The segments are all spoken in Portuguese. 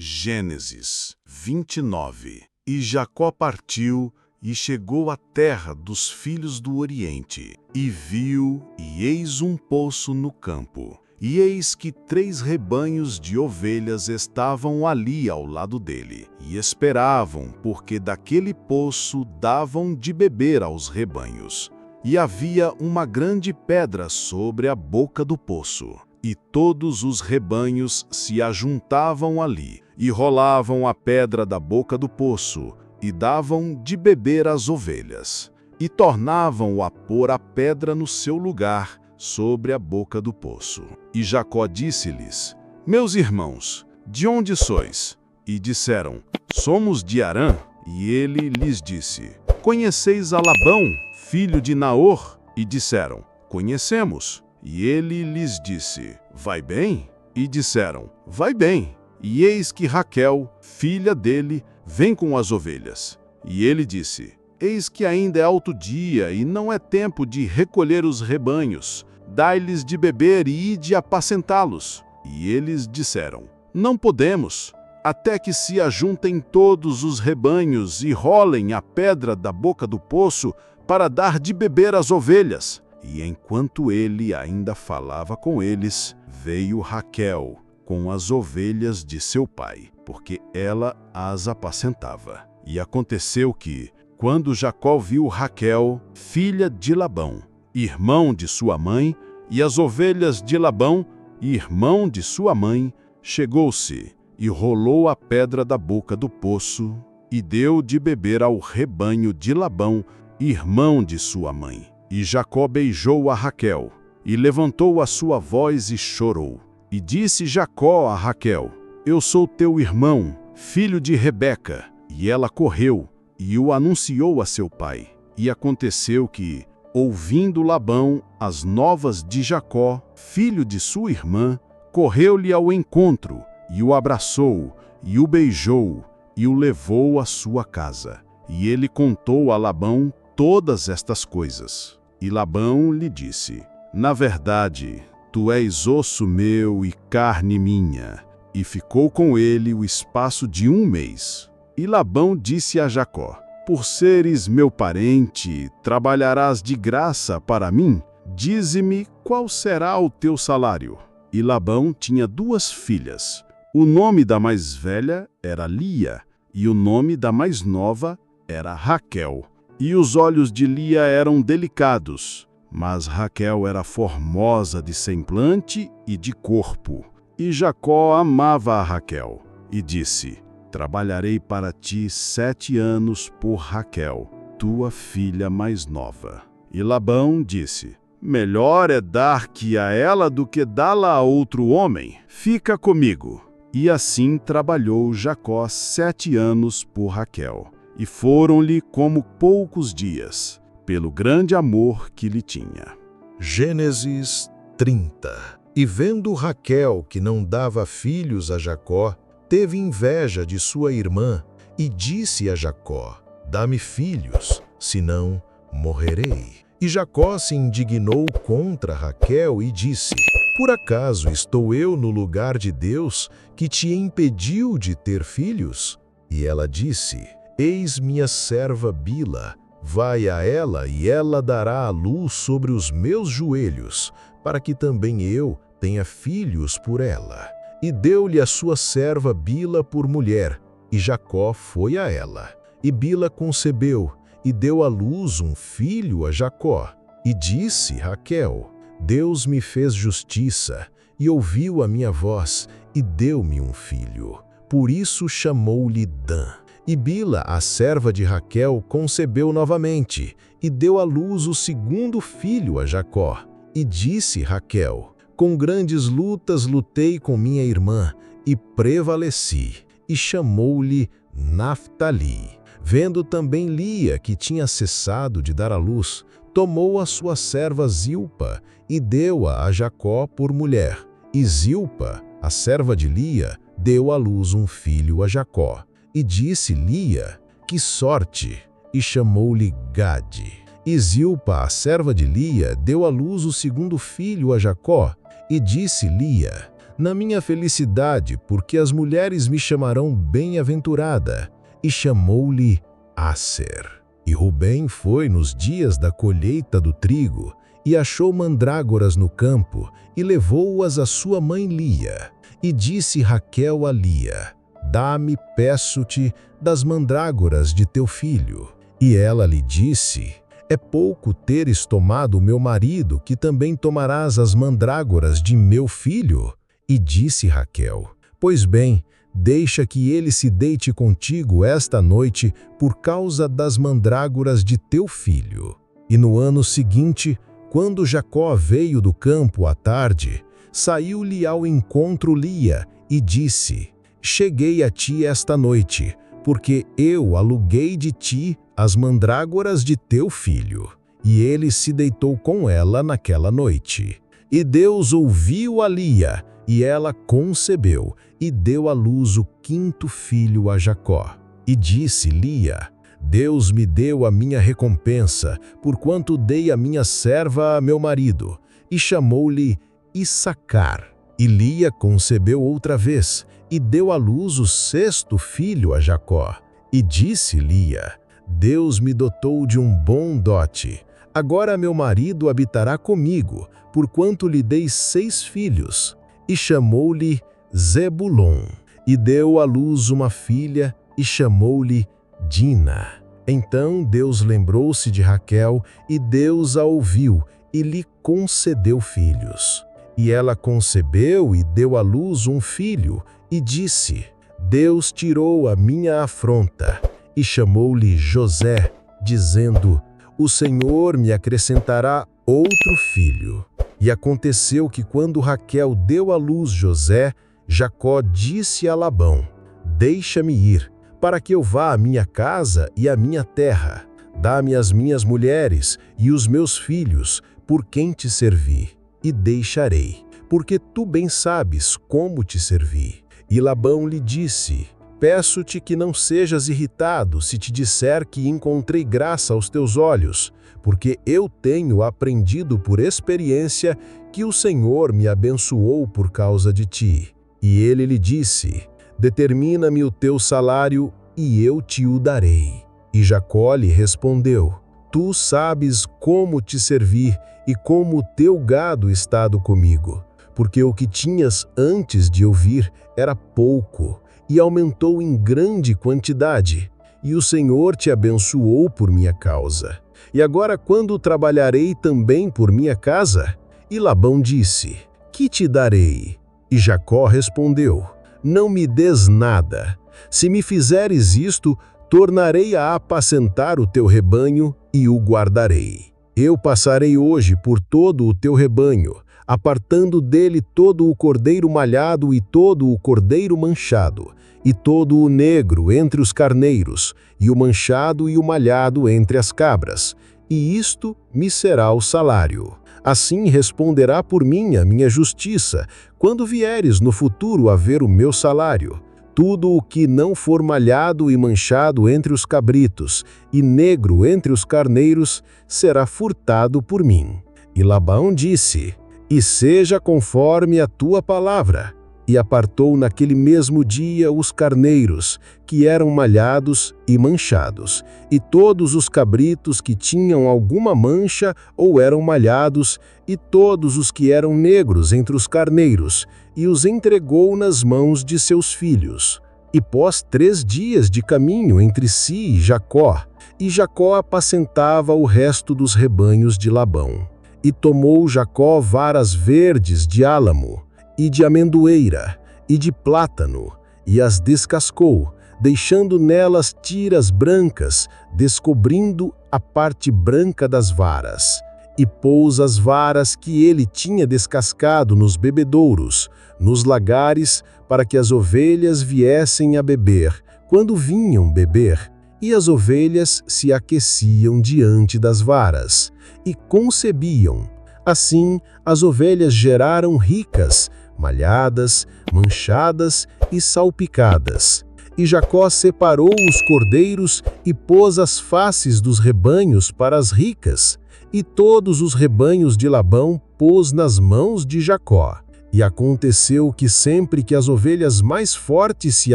Gênesis 29. E Jacó partiu e chegou à terra dos filhos do Oriente, e viu, e eis um poço no campo. E eis que 3 rebanhos de ovelhas estavam ali ao lado dele, e esperavam, porque daquele poço davam de beber aos rebanhos. E havia uma grande pedra sobre a boca do poço. E todos os rebanhos se ajuntavam ali, e rolavam a pedra da boca do poço, e davam de beber às ovelhas. E tornavam a pôr a pedra no seu lugar, sobre a boca do poço. E Jacó disse-lhes: Meus irmãos, de onde sois? E disseram: Somos de Harã. E ele lhes disse: Conheceis a Labão, filho de Naor? E disseram: Conhecemos. E ele lhes disse: Vai bem? E disseram: Vai bem. E eis que Raquel, filha dele, vem com as ovelhas. E ele disse: Eis que ainda é alto dia, e não é tempo de recolher os rebanhos. Dai-lhes de beber e ide apacentá-los. E eles disseram: Não podemos, até que se ajuntem todos os rebanhos e rolem a pedra da boca do poço para dar de beber às ovelhas. E enquanto ele ainda falava com eles, veio Raquel com as ovelhas de seu pai, porque ela as apacentava. E aconteceu que, quando Jacó viu Raquel, filha de Labão, irmão de sua mãe, e as ovelhas de Labão, irmão de sua mãe, chegou-se e rolou a pedra da boca do poço e deu de beber ao rebanho de Labão, irmão de sua mãe. E Jacó beijou a Raquel, e levantou a sua voz e chorou. E disse Jacó a Raquel: Eu sou teu irmão, filho de Rebeca. E ela correu e o anunciou a seu pai. E aconteceu que, ouvindo Labão as novas de Jacó, filho de sua irmã, correu-lhe ao encontro, e o abraçou, e o beijou, e o levou à sua casa. E ele contou a Labão todas estas coisas. E Labão lhe disse: Na verdade, tu és osso meu e carne minha. E ficou com ele o espaço de 1 mês. E Labão disse a Jacó: Por seres meu parente, trabalharás de graça para mim? Dize-me qual será o teu salário. E Labão tinha 2 filhas. O nome da mais velha era Lia, e o nome da mais nova era Raquel. E os olhos de Lia eram delicados, mas Raquel era formosa de semblante e de corpo. E Jacó amava a Raquel, e disse: Trabalharei para ti 7 anos por Raquel, tua filha mais nova. E Labão disse: Melhor é dar que a ela do que dá-la a outro homem. Fica comigo. E assim trabalhou Jacó 7 anos por Raquel. E foram-lhe como poucos dias, pelo grande amor que lhe tinha. Gênesis 30. E vendo Raquel que não dava filhos a Jacó, teve inveja de sua irmã, e disse a Jacó: Dá-me filhos, senão morrerei. E Jacó se indignou contra Raquel e disse: Por acaso estou eu no lugar de Deus, que te impediu de ter filhos? E ela disse: Eis minha serva Bila, vai a ela e ela dará a luz sobre os meus joelhos, para que também eu tenha filhos por ela. E deu-lhe a sua serva Bila por mulher, e Jacó foi a ela. E Bila concebeu, e deu à luz um filho a Jacó. E disse Raquel: Deus me fez justiça, e ouviu a minha voz, e deu-me um filho. Por isso chamou-lhe Dan. E Bila, a serva de Raquel, concebeu novamente, e deu à luz o 2º filho a Jacó. E disse Raquel: Com grandes lutas lutei com minha irmã, e prevaleci. E chamou-lhe Naftali. Vendo também Lia que tinha cessado de dar à luz, tomou a sua serva Zilpa, e deu-a a Jacó por mulher. E Zilpa, a serva de Lia, deu à luz um filho a Jacó. E disse Lia: Que sorte! E chamou-lhe Gade. E Zilpa, a serva de Lia, deu à luz o 2º filho a Jacó. E disse Lia: na minha felicidade, porque as mulheres me chamarão bem-aventurada. E chamou-lhe Aser. E Rubem foi nos dias da colheita do trigo, e achou mandrágoras no campo, e levou-as à sua mãe Lia. E disse Raquel a Lia: Dá-me, peço-te, das mandrágoras de teu filho. E ela lhe disse: É pouco teres tomado meu marido, que também tomarás as mandrágoras de meu filho? E disse Raquel: Pois bem, deixa que ele se deite contigo esta noite por causa das mandrágoras de teu filho. E no ano seguinte, quando Jacó veio do campo à tarde, saiu-lhe ao encontro Lia e disse: Cheguei a ti esta noite, porque eu aluguei de ti as mandrágoras de teu filho. E ele se deitou com ela naquela noite. E Deus ouviu a Lia, e ela concebeu, e deu à luz o 5º filho a Jacó. E disse Lia: Deus me deu a minha recompensa, porquanto dei a minha serva a meu marido. E chamou-lhe Issacar. E Lia concebeu outra vez, e deu à luz o 6º filho a Jacó. E disse Lia: Deus me dotou de um bom dote. Agora meu marido habitará comigo, porquanto lhe dei 6 filhos. E chamou-lhe Zebulon. E deu à luz uma filha, e chamou-lhe Dina. Então Deus lembrou-se de Raquel, e Deus a ouviu, e lhe concedeu filhos. E ela concebeu e deu à luz um filho, e disse: Deus tirou a minha afronta. E chamou-lhe José, dizendo: O Senhor me acrescentará outro filho. E aconteceu que quando Raquel deu à luz José, Jacó disse a Labão: Deixa-me ir, para que eu vá à minha casa e à minha terra. Dá-me as minhas mulheres e os meus filhos, por quem te servi, e deixarei, porque tu bem sabes como te servi. E Labão lhe disse: Peço-te que não sejas irritado se te disser que encontrei graça aos teus olhos, porque eu tenho aprendido por experiência que o Senhor me abençoou por causa de ti. E ele lhe disse: Determina-me o teu salário, e eu te o darei. E Jacó lhe respondeu: Tu sabes como te servir e como o teu gado estado comigo, porque o que tinhas antes de eu vir era pouco, e aumentou em grande quantidade, e o Senhor te abençoou por minha causa. E agora quando trabalharei também por minha casa? E Labão disse: Que te darei? E Jacó respondeu: Não me des nada. Se me fizeres isto, tornarei a apacentar o teu rebanho e o guardarei. Eu passarei hoje por todo o teu rebanho, apartando dele todo o cordeiro malhado e todo o cordeiro manchado, e todo o negro entre os carneiros, e o manchado e o malhado entre as cabras, e isto me será o salário. Assim responderá por mim a minha justiça, quando vieres no futuro a ver o meu salário. Tudo o que não for malhado e manchado entre os cabritos, e negro entre os carneiros, será furtado por mim. E Labão disse: E seja conforme a tua palavra. E apartou naquele mesmo dia os carneiros, que eram malhados e manchados, e todos os cabritos que tinham alguma mancha ou eram malhados, e todos os que eram negros entre os carneiros, e os entregou nas mãos de seus filhos. E pôs 3 dias de caminho entre si e Jacó apacentava o resto dos rebanhos de Labão. E tomou Jacó varas verdes de álamo, e de amendoeira, e de plátano, e as descascou, deixando nelas tiras brancas, descobrindo a parte branca das varas. E pôs as varas que ele tinha descascado nos bebedouros, nos lagares, para que as ovelhas viessem a beber, quando vinham beber, e as ovelhas se aqueciam diante das varas, e concebiam. Assim, as ovelhas geraram ricas, malhadas, manchadas e salpicadas. E Jacó separou os cordeiros e pôs as faces dos rebanhos para as ricas, e todos os rebanhos de Labão pôs nas mãos de Jacó. E aconteceu que sempre que as ovelhas mais fortes se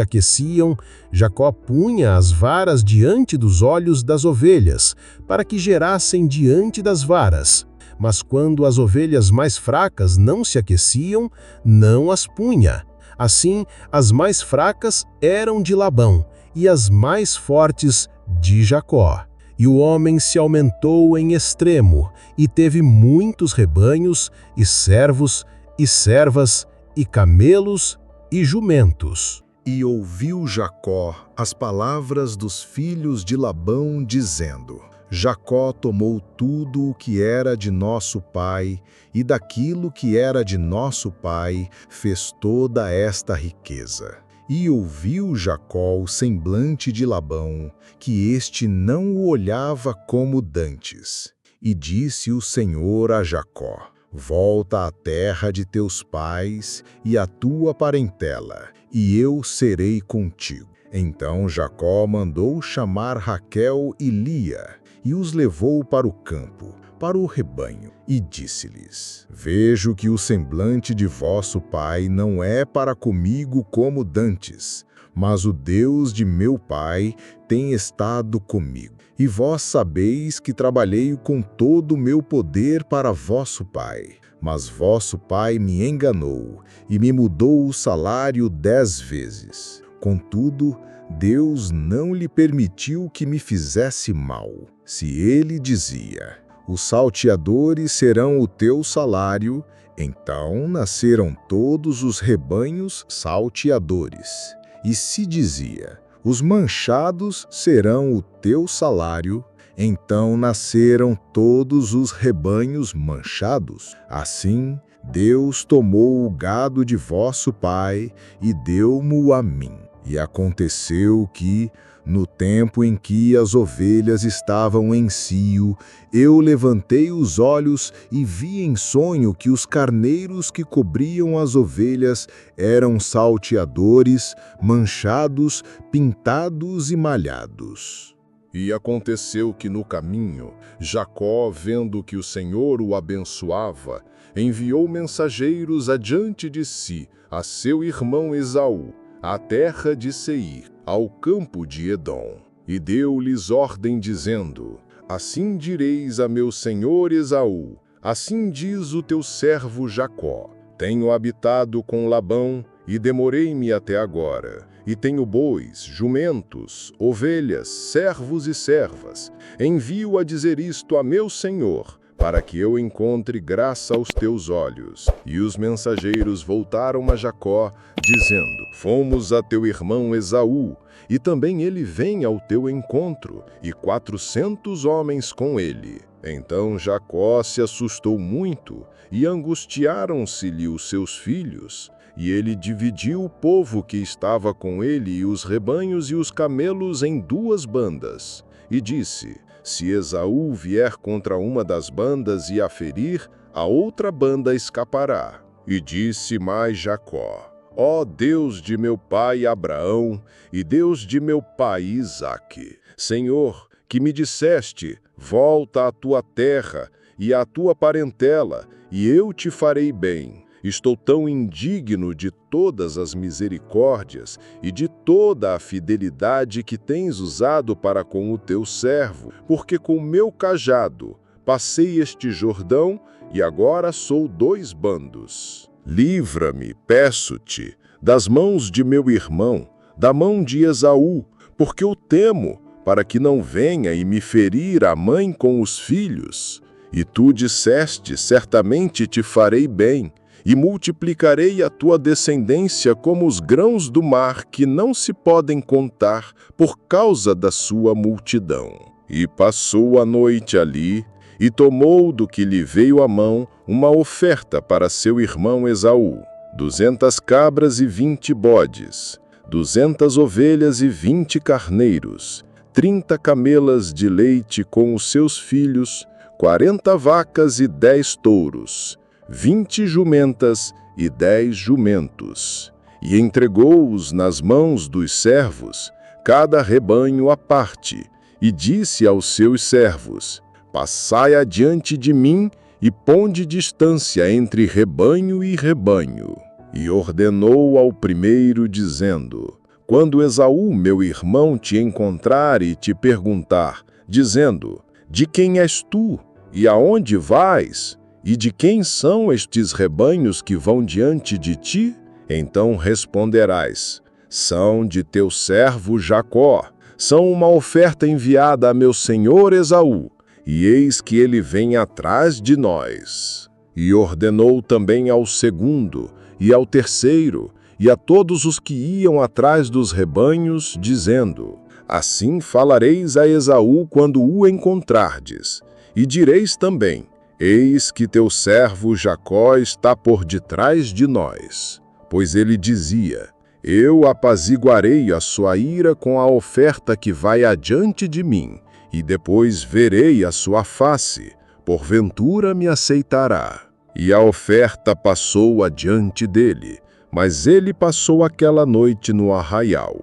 aqueciam, Jacó punha as varas diante dos olhos das ovelhas, para que gerassem diante das varas. Mas quando as ovelhas mais fracas não se aqueciam, não as punha. Assim, as mais fracas eram de Labão, e as mais fortes de Jacó. E o homem se aumentou em extremo, e teve muitos rebanhos, e servos, e servas, e camelos, e jumentos. E ouviu Jacó as palavras dos filhos de Labão, dizendo: Jacó tomou tudo o que era de nosso pai, e daquilo que era de nosso pai fez toda esta riqueza. E ouviu Jacó o semblante de Labão, que este não o olhava como dantes. E disse o Senhor a Jacó: Volta à terra de teus pais e à tua parentela, e eu serei contigo. Então Jacó mandou chamar Raquel e Lia, e os levou para o campo, para o rebanho, e disse-lhes: Vejo que o semblante de vosso pai não é para comigo como dantes, mas o Deus de meu pai tem estado comigo. E vós sabeis que trabalhei com todo o meu poder para vosso pai. Mas vosso pai me enganou e me mudou o salário 10 vezes. Contudo, Deus não lhe permitiu que me fizesse mal. Se ele dizia: Os salteadores serão o teu salário, então nasceram todos os rebanhos salteadores. E se dizia: Os manchados serão o teu salário, então nasceram todos os rebanhos manchados. Assim, Deus tomou o gado de vosso pai e deu-mo a mim. E aconteceu que, no tempo em que as ovelhas estavam em cio, eu levantei os olhos e vi em sonho que os carneiros que cobriam as ovelhas eram salteadores, manchados, pintados e malhados. E aconteceu que no caminho, Jacó, vendo que o Senhor o abençoava, enviou mensageiros adiante de si a seu irmão Esaú, à terra de Seir, ao campo de Edom. E deu-lhes ordem dizendo: Assim direis a meu senhor Esaú, assim diz o teu servo Jacó: Tenho habitado com Labão e demorei-me até agora, e tenho bois, jumentos, ovelhas, servos e servas. Envio a dizer isto a meu senhor, para que eu encontre graça aos teus olhos. E os mensageiros voltaram a Jacó, dizendo: Fomos a teu irmão Esaú, e também ele vem ao teu encontro, e 400 homens com ele. Então Jacó se assustou muito, e angustiaram-se-lhe os seus filhos. E ele dividiu o povo que estava com ele e os rebanhos e os camelos em 2 bandas. E disse: Se Esaú vier contra uma das bandas e a ferir, a outra banda escapará. E disse mais Jacó: Ó Deus de meu pai Abraão e Deus de meu pai Isaque, Senhor, que me disseste: Volta à tua terra e à tua parentela, e eu te farei bem. Estou tão indigno de todas as misericórdias e de toda a fidelidade que tens usado para com o teu servo, porque com meu cajado passei este Jordão e agora sou 2 bandos. Livra-me, peço-te, das mãos de meu irmão, da mão de Esaú, porque o temo, para que não venha e me ferir a mãe com os filhos. E tu disseste: Certamente te farei bem, e multiplicarei a tua descendência como os grãos do mar, que não se podem contar por causa da sua multidão. E passou a noite ali, e tomou do que lhe veio à mão uma oferta para seu irmão Esaú: 200 cabras e 20 bodes, 200 ovelhas e 20 carneiros, 30 camelas de leite com os seus filhos, 40 vacas e 10 touros, 20 jumentas e 10 jumentos, e entregou-os nas mãos dos servos, cada rebanho à parte, e disse aos seus servos: Passai adiante de mim, e ponde distância entre rebanho e rebanho. E ordenou ao primeiro, dizendo: quando Esaú, meu irmão, te encontrar e te perguntar, dizendo: de quem és tu? E aonde vais? E de quem são estes rebanhos que vão diante de ti? Então responderás: são de teu servo Jacó. São uma oferta enviada a meu senhor Esaú, e eis que ele vem atrás de nós. E ordenou também ao segundo, e ao terceiro, e a todos os que iam atrás dos rebanhos, dizendo: assim falareis a Esaú quando o encontrardes, e direis também: eis que teu servo Jacó está por detrás de nós. Pois ele dizia: eu apaziguarei a sua ira com a oferta que vai adiante de mim, e depois verei a sua face, porventura me aceitará. E a oferta passou adiante dele, mas ele passou aquela noite no arraial.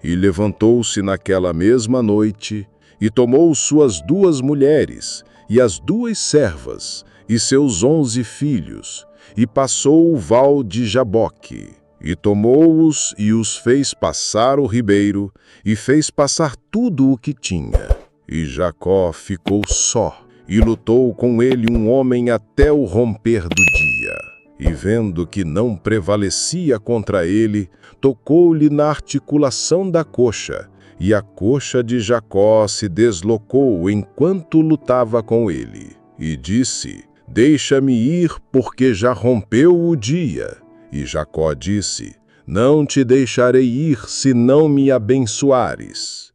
E levantou-se naquela mesma noite, e tomou suas 2 mulheres, e as 2 servas, e seus 11 filhos, e passou o val de Jaboque. E tomou-os e os fez passar o ribeiro, e fez passar tudo o que tinha. E Jacó ficou só, e lutou com ele um homem até o romper do dia. E vendo que não prevalecia contra ele, tocou-lhe na articulação da coxa, e a coxa de Jacó se deslocou enquanto lutava com ele. E disse: deixa-me ir, porque já rompeu o dia. E Jacó disse: não te deixarei ir se não me abençoares.